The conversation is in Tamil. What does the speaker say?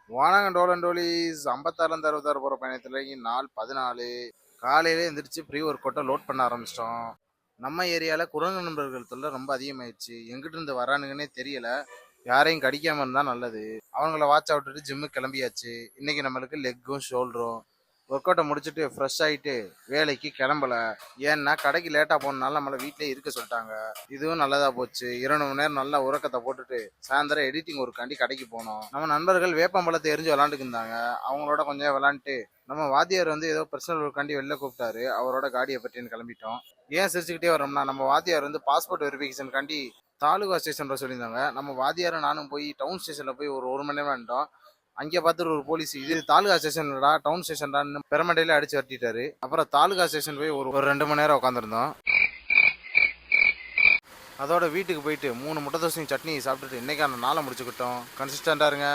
வானகம் டோலண்டோலிஸ் 56 66 போகிற பயணத்தில் நாள் 14. காலையிலே எந்திரிச்சு ப்ரீ ஒர்க் அவுட்டை லோட் பண்ண ஆரம்பிச்சிட்டோம். நம்ம ஏரியாவில் குரங்கு நண்பர்கள் தொல்லை ரொம்ப அதிகமாயிடுச்சு. எங்கிட்ட இருந்து வரானுங்கன்னே தெரியல. யாரையும் கடிக்காமல் இருந்தால் நல்லது. அவங்கள வாட்ச் விட்டுட்டு ஜிம்முக்கு கிளம்பியாச்சு. இன்னைக்கு நம்மளுக்கு லெக்கும் ஷோல்டரும். ஒர்க் அவுட்டை முடிச்சுட்டு ஃப்ரெஷ் ஆகிட்டு வேலைக்கு கிளம்பல. ஏன்னா கடைக்கு லேட்டாக போனனால நம்மளை வீட்டிலே இருக்க சொல்லிட்டாங்க. இதுவும் நல்லதாக போச்சு. 2 மணி நேரம் நல்லா உறக்கத்தை போட்டுட்டு சாயந்தரம் எடிட்டிங் ஒர்க்காண்டி கடைக்கு போனோம். நம்ம நண்பர்கள் வேப்பம்பழத்தை எரிஞ்சு விளாண்டுக்கு இருந்தாங்க. அவங்களோட கொஞ்சம் விளாண்டுட்டு நம்ம வாத்தியார் ஏதோ பர்சனல் ஒர்க்காண்டி வெளில கூப்பிட்டாரு. அவரோட காடியை பற்றின்னு கிளம்பிட்டோம். ஏன் சிரிச்சுக்கிட்டே வரோம்னா, நம்ம வாத்தியார் பாஸ்போர்ட் வெரிஃபிகேஷன் காண்டி தாலுகா ஸ்டேஷன் சொல்லியிருந்தாங்க. நம்ம வாத்தியாரை நானும் போய் டவுன் ஸ்டேஷனில் போய் ஒரு 1 மணி நேரம் வந்துட்டோம். அங்கே பார்த்துட்டு ஒரு போலீஸ், இது தாலுகா ஸ்டேஷன்டா டவுன் ஸ்டேஷன்டான்னு பெருமண்டையில அடிச்சு வரட்டிட்டாரு. அப்புறம் தாலுகா ஸ்டேஷன் போய் ஒரு 2 மணி நேரம் உட்காந்துருந்தோம். அதோட வீட்டுக்கு போயிட்டு 3 முட்டை தோசையும் சட்னி சாப்பிட்டுட்டு இன்னைக்கான நாளை முடிச்சுக்கிட்டோம். கன்சிஸ்டண்டா இருங்க.